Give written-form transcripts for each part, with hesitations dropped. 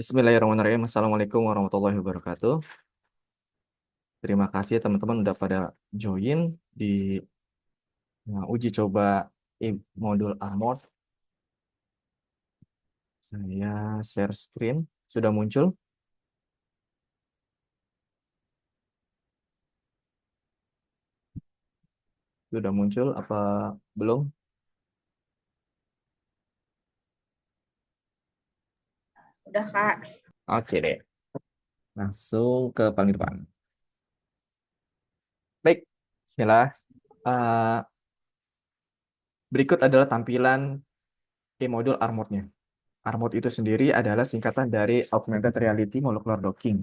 Bismillahirrahmanirrahim. Assalamualaikum warahmatullahi wabarakatuh. Terima kasih teman-teman udah pada join di uji coba modul Armor. Saya share screen. Sudah muncul? Sudah muncul apa belum? Udah, Kak. Oke deh. Langsung ke paling depan. Baik, bismillah. Eh, Berikut adalah tampilan modul Armor-nya. Armor itu sendiri adalah singkatan dari Augmented Reality Molecular Docking.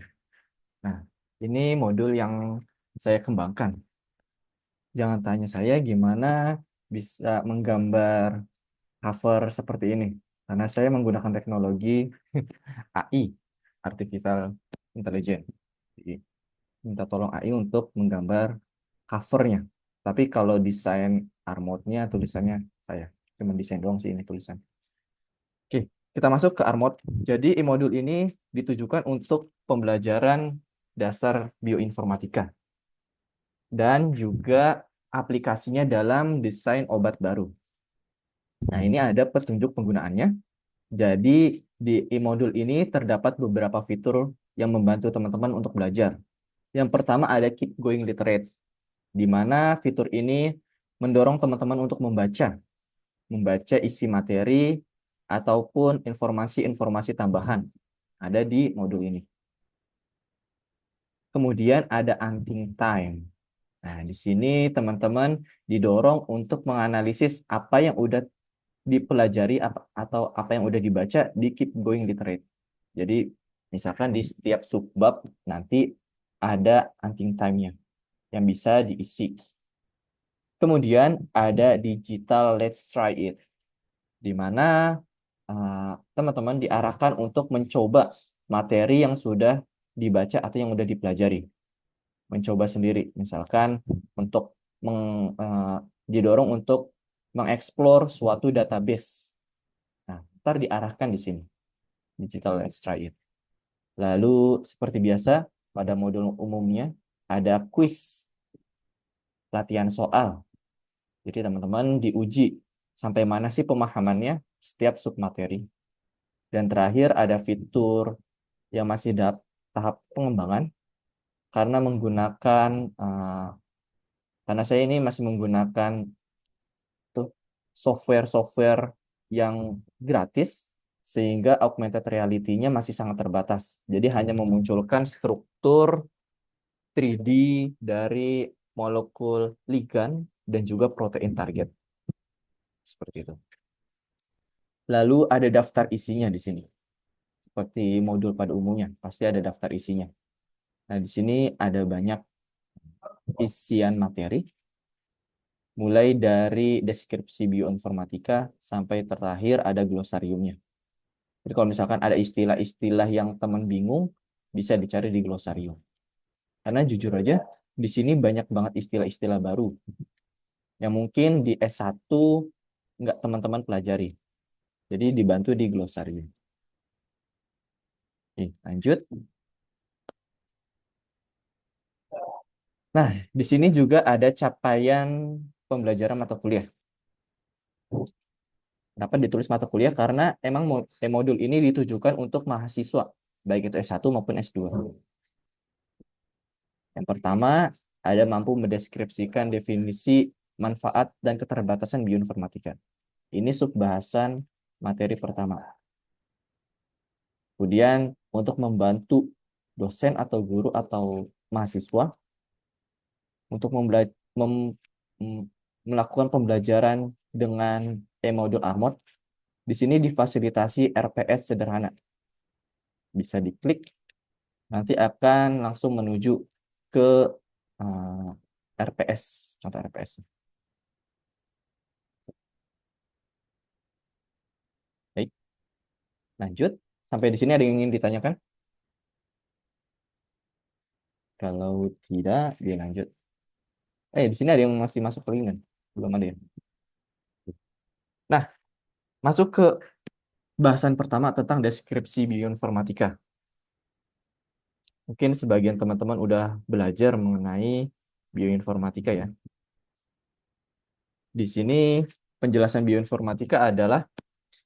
Nah, ini modul yang saya kembangkan. Jangan tanya saya gimana bisa menggambar cover seperti ini. Karena saya menggunakan teknologi AI, Artificial Intelligence. Jadi, minta tolong AI untuk menggambar covernya. Tapi kalau desain artwork-nya, tulisannya saya. Cuma desain doang sih ini tulisan. Oke, kita masuk ke artwork. Jadi, modul ini ditujukan untuk pembelajaran dasar bioinformatika. Dan juga aplikasinya dalam desain obat baru. Nah, ini ada petunjuk penggunaannya. Jadi, di e-modul ini terdapat beberapa fitur yang membantu teman-teman untuk belajar. Yang pertama ada Keep Going Literate, di mana fitur ini mendorong teman-teman untuk membaca isi materi ataupun informasi-informasi tambahan ada di modul ini. Kemudian ada Hunting Time. Nah, di sini teman-teman didorong untuk menganalisis apa yang udah dipelajari atau apa yang udah dibaca di Keep Going Literate. Jadi, misalkan di setiap subbab nanti ada hunting time-nya yang bisa diisi. Kemudian ada Digital Let's Try It, di mana teman-teman diarahkan untuk mencoba materi yang sudah dibaca atau yang sudah dipelajari. Mencoba sendiri, misalkan untuk didorong untuk mengeksplor suatu database. Nah, ntar diarahkan di sini, Digital Let's Try It. Lalu, seperti biasa, pada modul umumnya ada quiz, latihan soal. Jadi, teman-teman diuji sampai mana sih pemahamannya setiap submateri. Dan terakhir ada fitur yang masih tahap pengembangan, karena karena saya ini masih menggunakan software-software yang gratis, sehingga augmented reality-nya masih sangat terbatas. Jadi hanya memunculkan struktur 3D dari molekul ligan dan juga protein target. Seperti itu. Lalu ada daftar isinya di sini. Seperti modul pada umumnya, pasti ada daftar isinya. Nah, di sini ada banyak isian materi, mulai dari deskripsi bioinformatika sampai terakhir ada glosariumnya. Jadi kalau misalkan ada istilah-istilah yang teman bingung, bisa dicari di glosarium. Karena jujur aja, di sini banyak banget istilah-istilah baru yang mungkin di S1 nggak teman-teman pelajari. Jadi dibantu di glosarium. Oke, lanjut. Nah, di sini juga ada capaian pembelajaran mata kuliah. Kenapa ditulis mata kuliah? Karena emang modul ini ditujukan untuk mahasiswa, baik itu S1 maupun S2. Yang pertama, ada mampu mendeskripsikan definisi, manfaat, dan keterbatasan bioinformatika. Ini subbahasan materi pertama. Kemudian, untuk membantu dosen atau guru atau mahasiswa untuk melakukan pembelajaran dengan modul Armor, di sini difasilitasi RPS sederhana. Bisa diklik, nanti akan langsung menuju ke RPS, contoh RPS. Baik, lanjut. Sampai di sini ada yang ingin ditanyakan? Kalau tidak, dia lanjut. Di sini ada yang masih masuk ke link kan? Belum ada ya? Nah, masuk ke Bahasan pertama tentang deskripsi bioinformatika. Mungkin sebagian teman-teman udah belajar mengenai bioinformatika ya. Di sini penjelasan bioinformatika adalah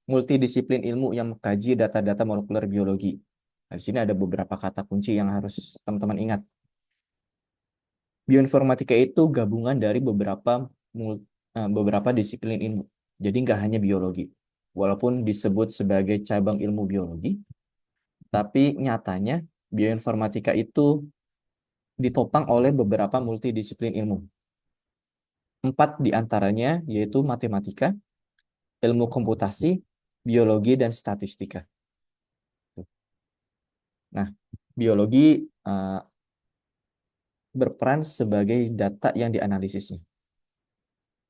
multidisiplin ilmu yang mengkaji data-data molekuler biologi. Nah, di sini ada beberapa kata kunci yang harus teman-teman ingat. Bioinformatika itu gabungan dari beberapa disiplin ilmu. Jadi nggak hanya biologi. Walaupun disebut sebagai cabang ilmu biologi, tapi nyatanya bioinformatika itu ditopang oleh beberapa multidisiplin ilmu. 4 diantaranya yaitu matematika, ilmu komputasi, biologi, dan statistika. Nah, biologi berperan sebagai data yang dianalisisnya.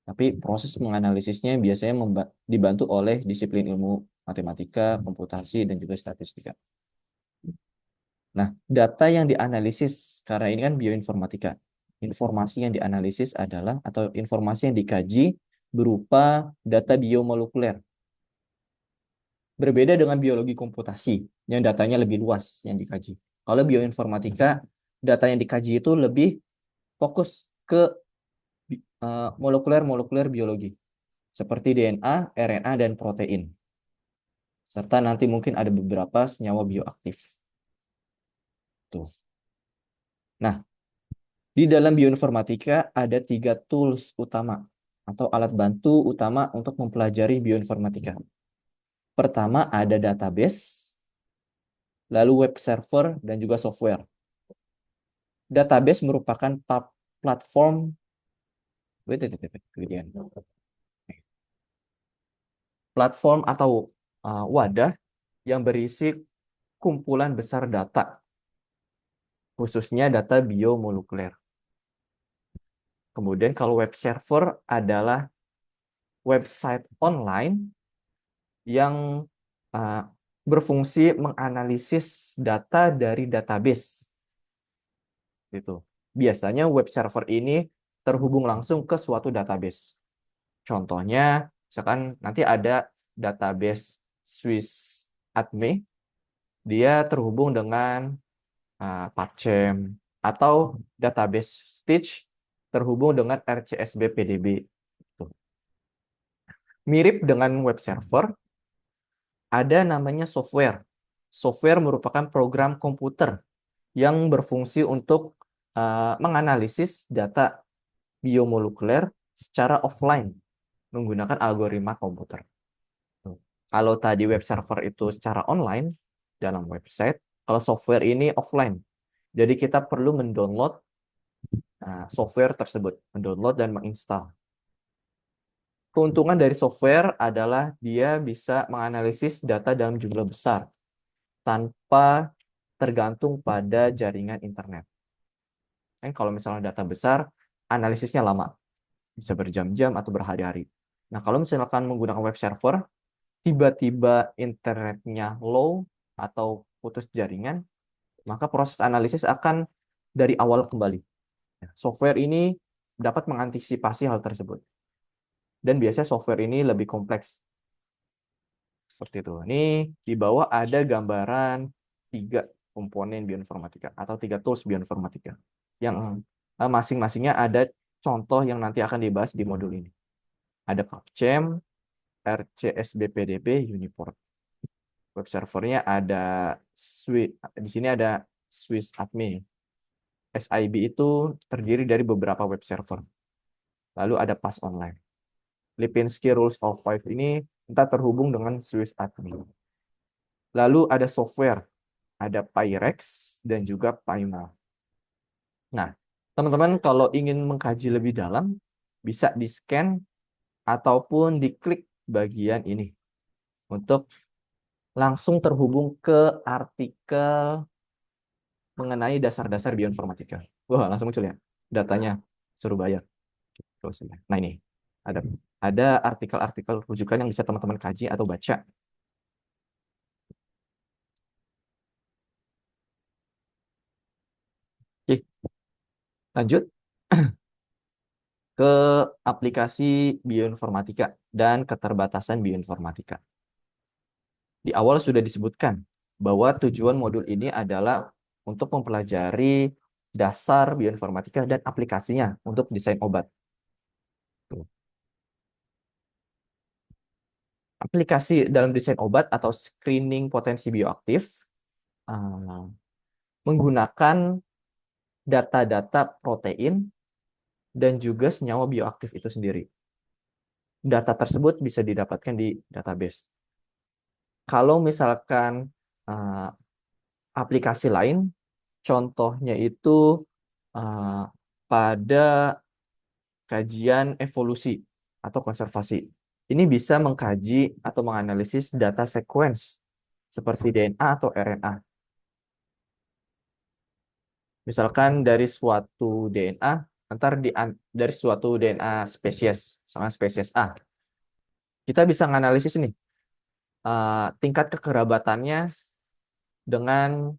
Tapi proses menganalisisnya biasanya dibantu oleh disiplin ilmu matematika, komputasi, dan juga statistika. Nah, data yang dianalisis, karena ini kan bioinformatika, informasi yang dianalisis adalah, atau informasi yang dikaji berupa data biomolekuler. Berbeda dengan biologi komputasi, yang datanya lebih luas yang dikaji. Kalau bioinformatika, data yang dikaji itu lebih fokus ke molekuler-molekuler biologi, seperti DNA, RNA, dan protein. Serta nanti mungkin ada beberapa senyawa bioaktif. Tuh. Nah, di dalam bioinformatika ada 3 tools utama atau alat bantu utama untuk mempelajari bioinformatika. Pertama ada database, lalu web server, dan juga software. Database merupakan platform platform atau wadah yang berisi kumpulan besar data, khususnya data biomolekuler. Kemudian kalau web server adalah website online yang berfungsi menganalisis data dari database. Gitu. Biasanya web server ini terhubung langsung ke suatu database. Contohnya, misalkan nanti ada database Swiss Adme, dia terhubung dengan PubChem, atau database Stitch terhubung dengan RCSB PDB. Tuh. Mirip dengan web server, ada namanya software. Software merupakan program komputer yang berfungsi untuk menganalisis data biomolekuler secara offline menggunakan algoritma komputer. Tuh. Kalau tadi web server itu secara online dalam website, kalau software ini offline. Jadi kita perlu mendownload software tersebut, mendownload dan menginstal. Keuntungan dari software adalah dia bisa menganalisis data dalam jumlah besar tanpa tergantung pada jaringan internet. Kalau misalnya data besar, analisisnya lama, bisa berjam-jam atau berhari-hari. Nah, kalau misalkan menggunakan web server, tiba-tiba internetnya low atau putus jaringan, maka proses analisis akan dari awal kembali. Software ini dapat mengantisipasi hal tersebut. Dan biasanya software ini lebih kompleks. Seperti itu. Ini di bawah ada gambaran 3 komponen bioinformatika atau 3 tools bioinformatika. Yang masing-masingnya ada contoh yang nanti akan dibahas di modul ini. Ada PubChem, RCSB-PDB, Uniport. Web servernya ada di sini ada Swiss Admin. SIB itu terdiri dari beberapa web server. Lalu ada PAS Online. Lipinski Rules of Five ini kita terhubung dengan Swiss Admin. Lalu ada software, ada Pyrex dan juga PyMail. Nah, teman-teman kalau ingin mengkaji lebih dalam, bisa di-scan ataupun diklik bagian ini untuk langsung terhubung ke artikel mengenai dasar-dasar bioinformatika. Wah, langsung muncul ya datanya, suruh bayar. Nah, ini ada artikel-artikel rujukan yang bisa teman-teman kaji atau baca. Oke, lanjut ke aplikasi bioinformatika dan keterbatasan bioinformatika. Di awal sudah disebutkan bahwa tujuan modul ini adalah untuk mempelajari dasar bioinformatika dan aplikasinya untuk desain obat. Tuh. Aplikasi dalam desain obat atau screening potensi bioaktif uh, menggunakan data-data protein dan juga senyawa bioaktif itu sendiri. Data tersebut bisa didapatkan di database. Kalau misalkan uh, aplikasi lain, contohnya itu uh, pada kajian evolusi atau konservasi. Ini bisa mengkaji atau menganalisis data sequence seperti DNA atau RNA. Misalkan dari suatu DNA, dari suatu DNA spesies, sama spesies A, kita bisa menganalisis nih tingkat kekerabatannya dengan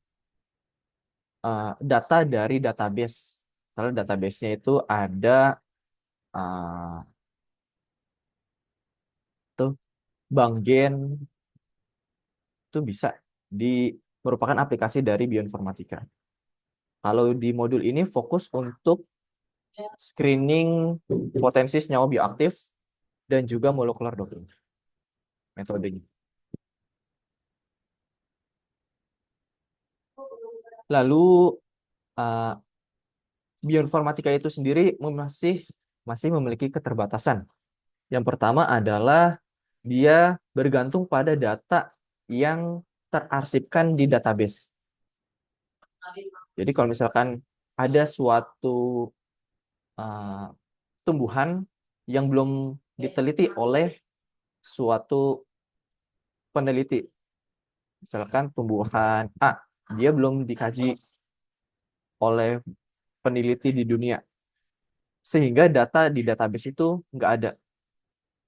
data dari database. Kalau database-nya itu ada uh, tuh Bank Gen, itu bisa di merupakan aplikasi dari bioinformatika. Kalau di modul ini fokus untuk screening potensi senyawa bioaktif dan juga molekular docking metodenya. Lalu uh, bioinformatika itu sendiri masih memiliki keterbatasan. Yang pertama adalah dia bergantung pada data yang terarsipkan di database. Jadi kalau misalkan ada suatu uh, tumbuhan yang belum diteliti oleh suatu peneliti, misalkan tumbuhan A, dia belum dikaji oleh peneliti di dunia, sehingga data di database itu nggak ada.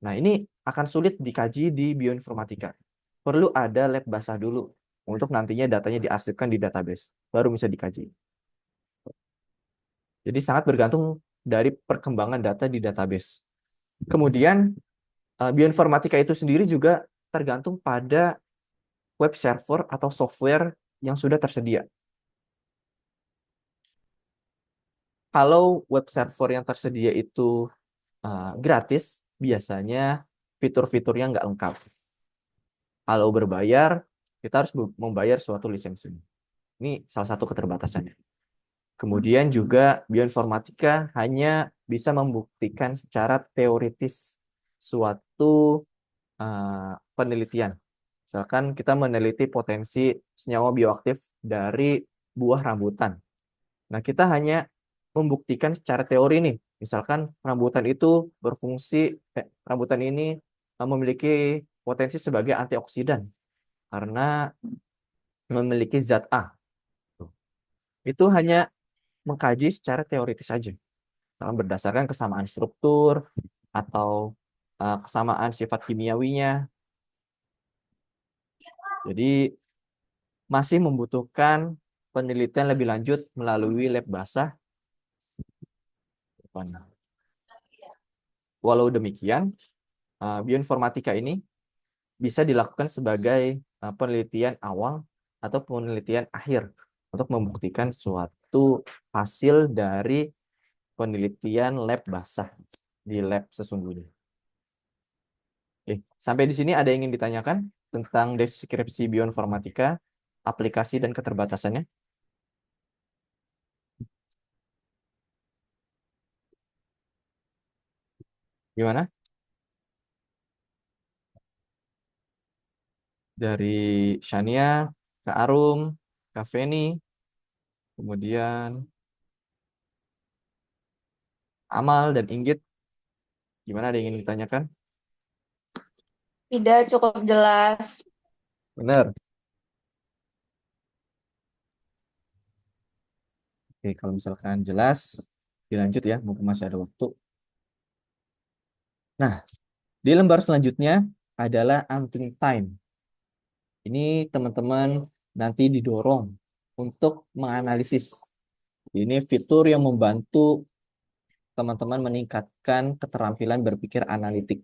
Nah, ini akan sulit dikaji di bioinformatika. Perlu ada lab basah dulu untuk nantinya datanya diarsipkan di database, baru bisa dikaji. Jadi sangat bergantung dari perkembangan data di database. Kemudian, bioinformatika itu sendiri juga tergantung pada web server atau software yang sudah tersedia. Kalau web server yang tersedia itu gratis, biasanya fitur-fiturnya nggak lengkap. Kalau berbayar, kita harus membayar suatu lisensi. Ini salah satu keterbatasannya. Kemudian juga bioinformatika hanya bisa membuktikan secara teoritis suatu penelitian. Misalkan kita meneliti potensi senyawa bioaktif dari buah rambutan. Nah, kita hanya membuktikan secara teori nih. Misalkan rambutan ini memiliki potensi sebagai antioksidan karena memiliki zat A. Itu hanya mengkaji secara teoritis saja, berdasarkan kesamaan struktur atau kesamaan sifat kimiawinya. Jadi masih membutuhkan penelitian lebih lanjut melalui lab basah. Walau demikian, bioinformatika ini bisa dilakukan sebagai penelitian awal atau penelitian akhir untuk membuktikan suatu hasil dari penelitian lab basah di lab sesungguhnya. Oke, sampai di sini ada yang ingin ditanyakan tentang deskripsi bioinformatika, aplikasi dan keterbatasannya? Gimana? Dari Shania, Kak Arum, Kak Feni, kemudian Amal dan Inggit, gimana ada yang ingin ditanyakan? Tidak cukup jelas. Benar. Oke, kalau misalkan jelas, dilanjut ya, mumpung masih ada waktu. Nah, di lembar selanjutnya adalah until time. Ini teman-teman nanti didorong untuk menganalisis. Ini fitur yang membantu teman-teman meningkatkan keterampilan berpikir analitik.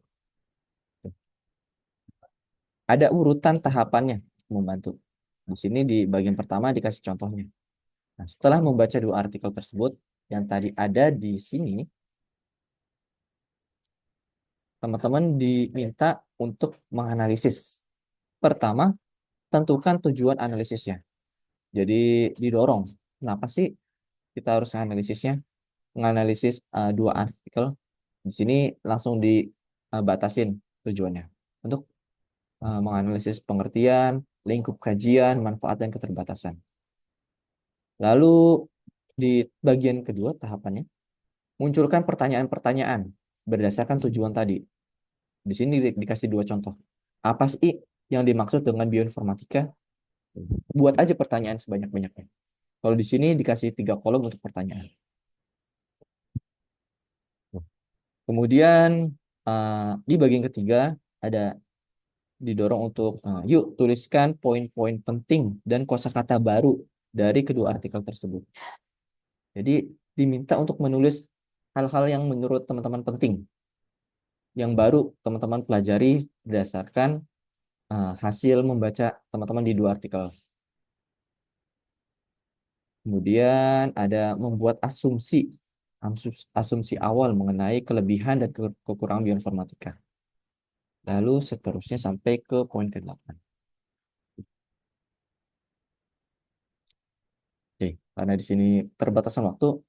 Ada urutan tahapannya membantu. Di sini di bagian pertama dikasih contohnya. Nah, setelah membaca dua artikel tersebut yang tadi ada di sini, teman-teman diminta untuk menganalisis. Pertama, tentukan tujuan analisisnya. Jadi didorong, kenapa sih kita harus analisisnya? Menganalisis dua artikel. Di sini langsung dibatasin tujuannya untuk menganalisis pengertian, lingkup kajian, manfaat dan keterbatasan. Lalu di bagian kedua tahapannya, munculkan pertanyaan-pertanyaan berdasarkan tujuan tadi. Di sini dikasih dua contoh. Apa sih yang dimaksud dengan bioinformatika? Buat aja pertanyaan sebanyak-banyaknya. Kalau di sini dikasih 3 kolom untuk pertanyaan. Kemudian di bagian ketiga ada didorong untuk yuk tuliskan poin-poin penting dan kosakata baru dari kedua artikel tersebut. Jadi diminta untuk menulis hal-hal yang menurut teman-teman penting, yang baru teman-teman pelajari berdasarkan hasil membaca teman-teman di dua artikel. Kemudian ada membuat asumsi awal mengenai kelebihan dan kekurangan bioinformatika. Lalu seterusnya sampai ke poin ke-8. Oke, karena di sini terbatasan waktu,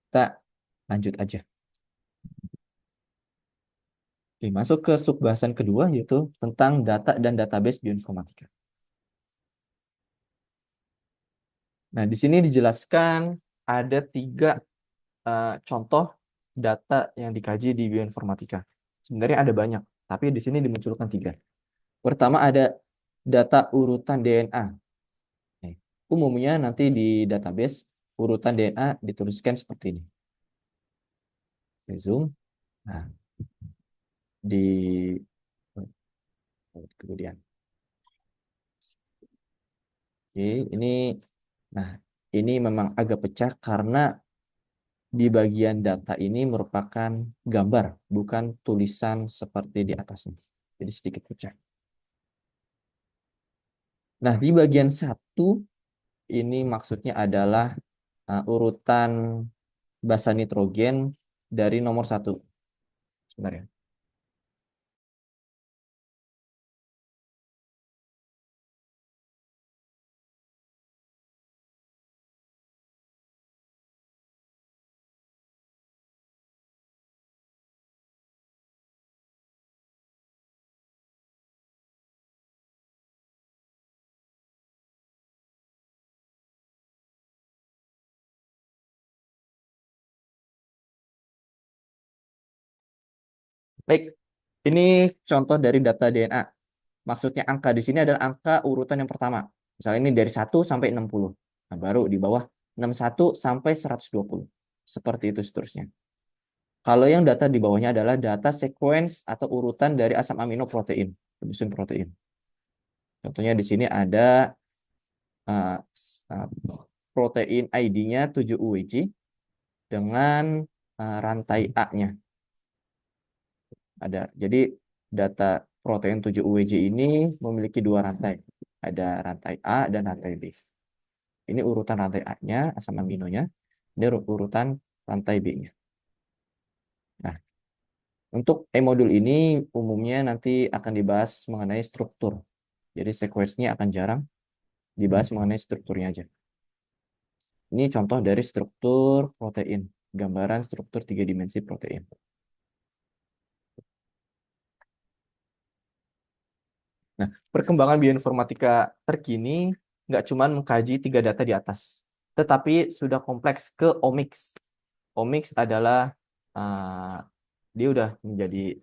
kita lanjut aja. Oke, masuk ke subbahasan kedua, yaitu tentang data dan database bioinformatika. Nah, di sini dijelaskan ada 3 contoh data yang dikaji di bioinformatika. Sebenarnya ada banyak, tapi di sini dimunculkan 3. Pertama ada data urutan DNA. Nih, umumnya nanti di database urutan DNA dituliskan seperti ini. Zoom. Nah, di kemudian. Oke, ini nah, ini memang agak pecah karena di bagian data ini merupakan gambar, bukan tulisan seperti di atasnya. Jadi sedikit pecah. Nah, di bagian 1 ini maksudnya adalah urutan basa nitrogen dari nomor 1. Sebenarnya. Baik, ini contoh dari data DNA. Maksudnya angka di sini adalah angka urutan yang pertama. Misalnya ini dari 1 sampai 60. Nah, baru di bawah 61 sampai 120. Seperti itu seterusnya. Kalau yang data di bawahnya adalah data sequence atau urutan dari asam amino protein, penyusun protein. Contohnya di sini ada uh, protein ID-nya 7UWG dengan rantai A-nya. Ada. Jadi data protein 7UWG ini memiliki 2 rantai. Ada rantai A dan rantai B. Ini urutan rantai A-nya, asam aminonya. Ini urutan rantai B-nya. Nah, untuk e-modul ini umumnya nanti akan dibahas mengenai struktur. Jadi sequence-nya akan jarang dibahas mengenai strukturnya aja. Ini contoh dari struktur protein. Gambaran struktur 3 dimensi protein. Nah, perkembangan bioinformatika terkini nggak cuma mengkaji 3 data di atas, tetapi sudah kompleks ke omics. Omics adalah dia udah menjadi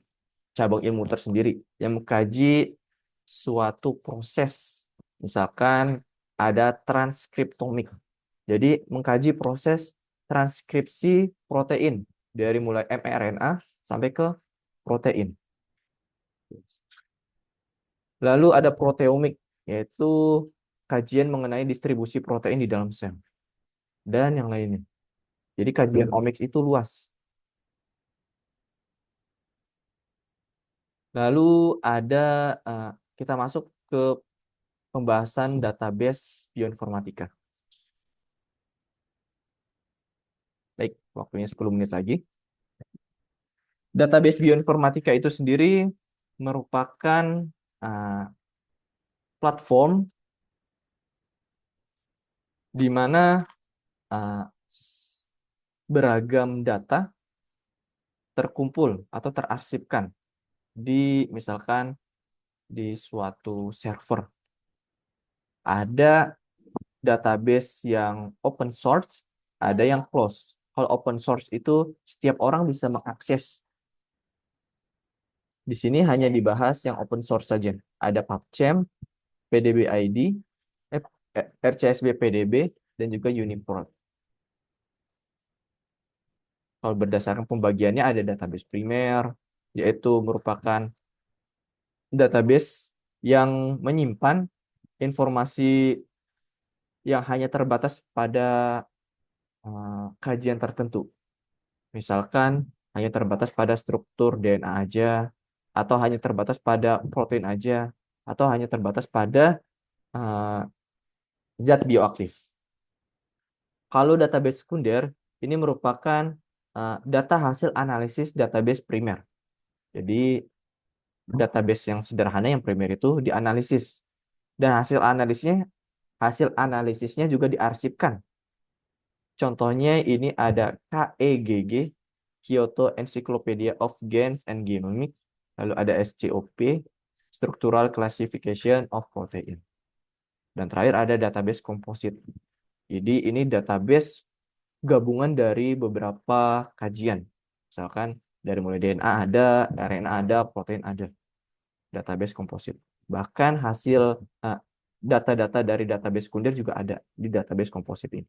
cabang ilmu tersendiri yang mengkaji suatu proses. Misalkan ada transkriptomik. Jadi mengkaji proses transkripsi protein dari mulai mRNA sampai ke protein. Lalu ada proteomik, yaitu kajian mengenai distribusi protein di dalam sel. Dan yang lainnya. Jadi kajian omics itu luas. Lalu ada kita masuk ke pembahasan database bioinformatika. Baik, waktunya 10 menit lagi. Database bioinformatika itu sendiri merupakan uh, platform di mana uh, beragam data terkumpul atau terarsipkan di misalkan di suatu server. Ada database yang open source, ada yang closed. Kalau open source itu setiap orang bisa mengakses. Di sini hanya dibahas yang open source saja. Ada PubChem, PDB-ID, RCSB PDB, dan juga Uniprot. Kalau berdasarkan pembagiannya ada database primer, yaitu merupakan database yang menyimpan informasi yang hanya terbatas pada kajian tertentu. Misalkan hanya terbatas pada struktur DNA aja, atau hanya terbatas pada protein aja, atau hanya terbatas pada uh, zat bioaktif. Kalau database sekunder, ini merupakan data hasil analisis database primer. Jadi database yang sederhana yang primer itu dianalisis dan hasil analisisnya juga diarsipkan. Contohnya ini ada KEGG, Kyoto Encyclopedia of Genes and Genomics, lalu ada SCOP, Structural Classification of Protein. Dan terakhir ada database komposit. Jadi ini database gabungan dari beberapa kajian. Misalkan dari mulai DNA ada, RNA ada, protein ada. Database komposit. Bahkan hasil data-data dari database sekunder juga ada di database komposit ini.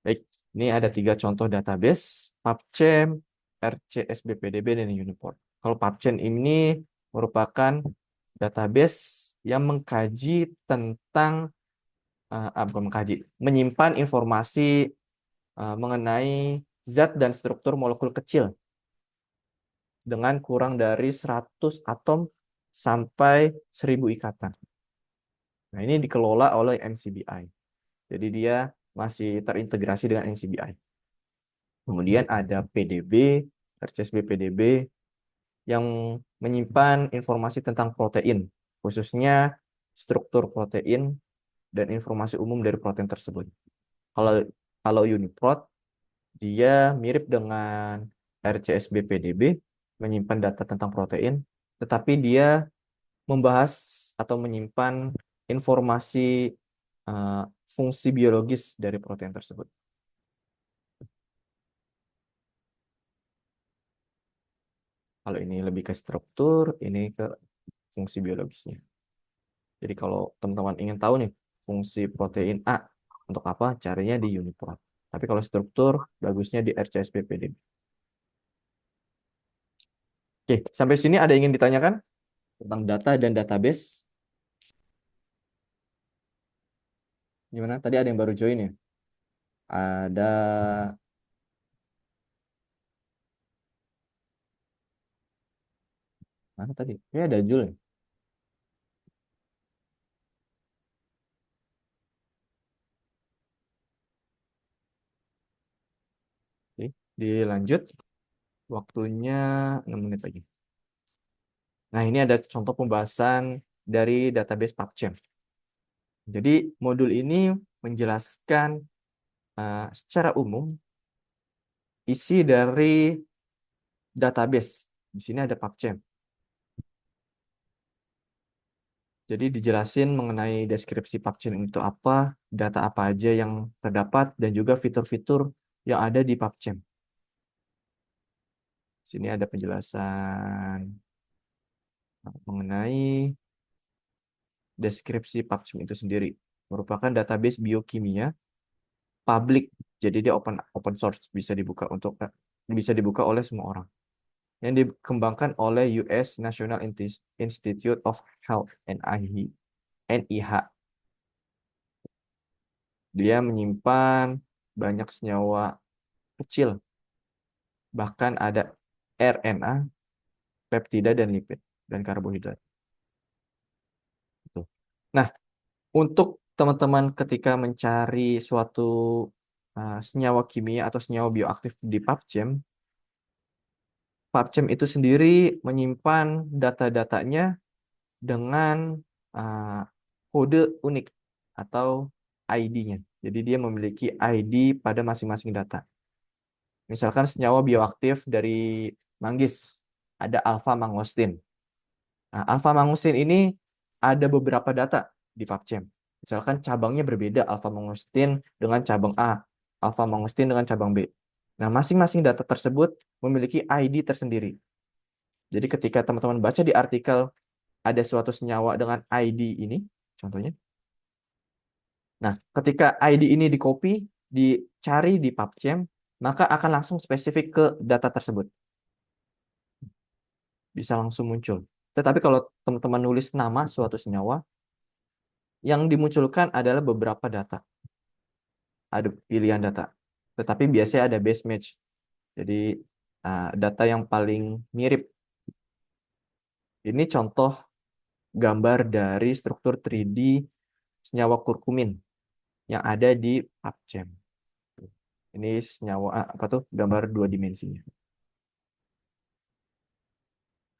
Baik, ini ada 3 contoh database, PubChem, RCSB-PDB, dan Uniprot. Kalau PubChem ini merupakan database yang mengkaji tentang, bukan mengkaji, menyimpan informasi mengenai zat dan struktur molekul kecil dengan kurang dari 100 atom sampai 1000 ikatan. Nah, ini dikelola oleh NCBI. Jadi dia masih terintegrasi dengan NCBI. Kemudian ada PDB, RCSB PDB, yang menyimpan informasi tentang protein, khususnya struktur protein dan informasi umum dari protein tersebut. Kalau Uniprot, dia mirip dengan RCSB PDB, menyimpan data tentang protein, tetapi dia membahas atau menyimpan informasi fungsi biologis dari protein tersebut. Kalau ini lebih ke struktur, ini ke fungsi biologisnya. Jadi kalau teman-teman ingin tahu nih fungsi protein A untuk apa, carinya di Uniprot. Tapi kalau struktur, bagusnya di RCSB-PDB. Oke, sampai sini ada yang ingin ditanyakan tentang data dan database? Gimana? Tadi ada yang baru join ya? Ada mana tadi? Ya ada Jul ya? Oke, dilanjut. Waktunya 6 menit lagi. Nah, ini ada contoh pembahasan dari database PubChem. Jadi, modul ini menjelaskan secara umum isi dari database. Di sini ada PubChem. Jadi dijelasin mengenai deskripsi PubChem itu apa, data apa aja yang terdapat, dan juga fitur-fitur yang ada di PubChem. Sini ada penjelasan mengenai deskripsi PubChem itu sendiri. Merupakan database biokimia public, jadi dia open source, bisa dibuka oleh semua orang. Yang dikembangkan oleh US National Institute of Health NIH. Dia menyimpan banyak senyawa kecil bahkan ada RNA, peptida, dan lipid, dan karbohidrat. Gitu. Nah, untuk teman-teman ketika mencari suatu senyawa kimia atau senyawa bioaktif di PubChem, PubChem itu sendiri menyimpan data-datanya dengan uh, kode unik atau ID-nya. Jadi dia memiliki ID pada masing-masing data. Misalkan senyawa bioaktif dari manggis, ada alpha mangostin. Nah, alpha mangostin ini ada beberapa data di PubChem. Misalkan cabangnya berbeda, alpha mangostin dengan cabang A, alpha mangostin dengan cabang B. Nah, masing-masing data tersebut memiliki ID tersendiri. Jadi ketika teman-teman baca di artikel ada suatu senyawa dengan ID ini, contohnya. Nah, ketika ID ini di-copy, dicari di PubChem, maka akan langsung spesifik ke data tersebut. Bisa langsung muncul. Tetapi kalau teman-teman nulis nama suatu senyawa, yang dimunculkan adalah beberapa data. Ada pilihan data. Tetapi biasanya ada base match. Jadi data yang paling mirip. Ini contoh gambar dari struktur 3D senyawa kurkumin yang ada di PubChem. Ini senyawa apa tuh? Gambar dua dimensinya.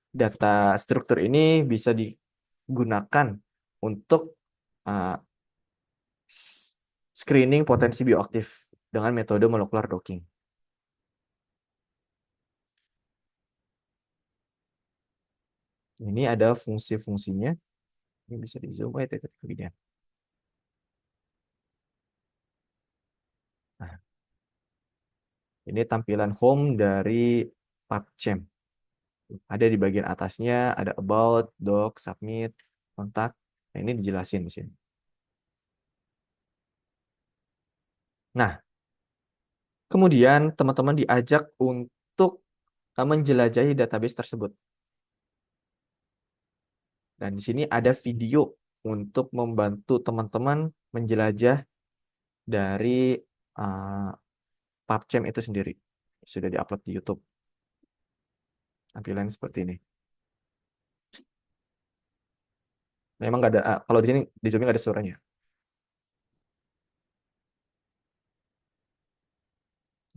Data struktur ini bisa digunakan untuk uh, screening potensi bioaktif dengan metode molecular docking. Ini ada fungsi-fungsinya. Ini bisa di zoom ya titik kemudian. Nah, ini tampilan home dari PubChem. Ada di bagian atasnya, ada about, doc, submit, kontak. Nah, ini dijelasin di sini. Nah, kemudian teman-teman diajak untuk menjelajahi database tersebut. Dan di sini ada video untuk membantu teman-teman menjelajah dari uh, PubChem itu sendiri. Sudah diupload di YouTube. Tampilan seperti ini. Memang nggak ada, kalau di sini di Zoom nggak ada suaranya.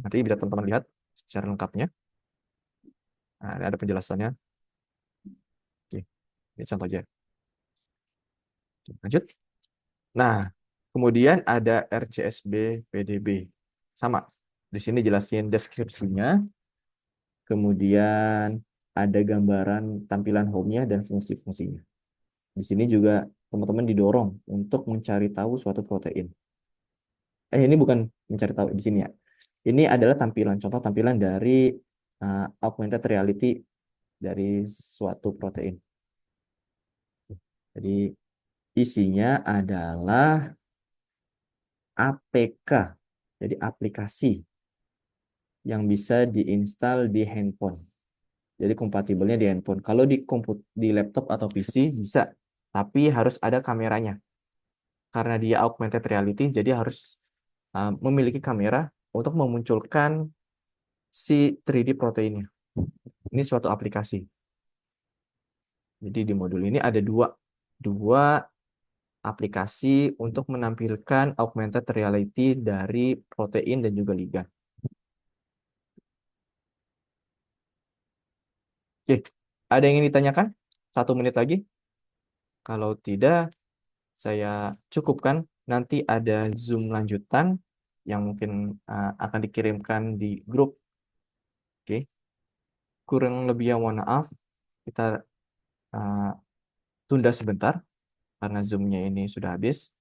Nanti bisa teman-teman lihat secara lengkapnya. Nah, ada penjelasannya. Oke, ini contoh aja. Lanjut. Nah, kemudian ada RCSB PDB. Sama. Di sini jelasin deskripsinya. Kemudian ada gambaran tampilan home-nya dan fungsi-fungsinya. Di sini juga teman-teman didorong untuk mencari tahu suatu protein. Ini bukan mencari tahu di sini ya. Ini adalah tampilan, contoh tampilan dari augmented reality dari suatu protein. Jadi isinya adalah APK, jadi aplikasi yang bisa diinstal di handphone. Jadi kompatibelnya di handphone. Kalau di laptop atau PC bisa, tapi harus ada kameranya. Karena dia augmented reality, jadi harus memiliki kamera untuk memunculkan si 3D proteinnya. Ini suatu aplikasi. Jadi di modul ini ada dua aplikasi untuk menampilkan augmented reality dari protein dan juga ligand. Oke, ada yang ingin ditanyakan? 1 menit lagi. Kalau tidak, saya cukupkan. Nanti ada Zoom lanjutan yang mungkin akan dikirimkan di grup. Oke, kurang lebih yang mohon maaf. Kita uh, tunda sebentar karena Zoom-nya ini sudah habis.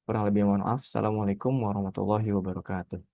Kurang lebih mohon maaf. Assalamualaikum warahmatullahi wabarakatuh.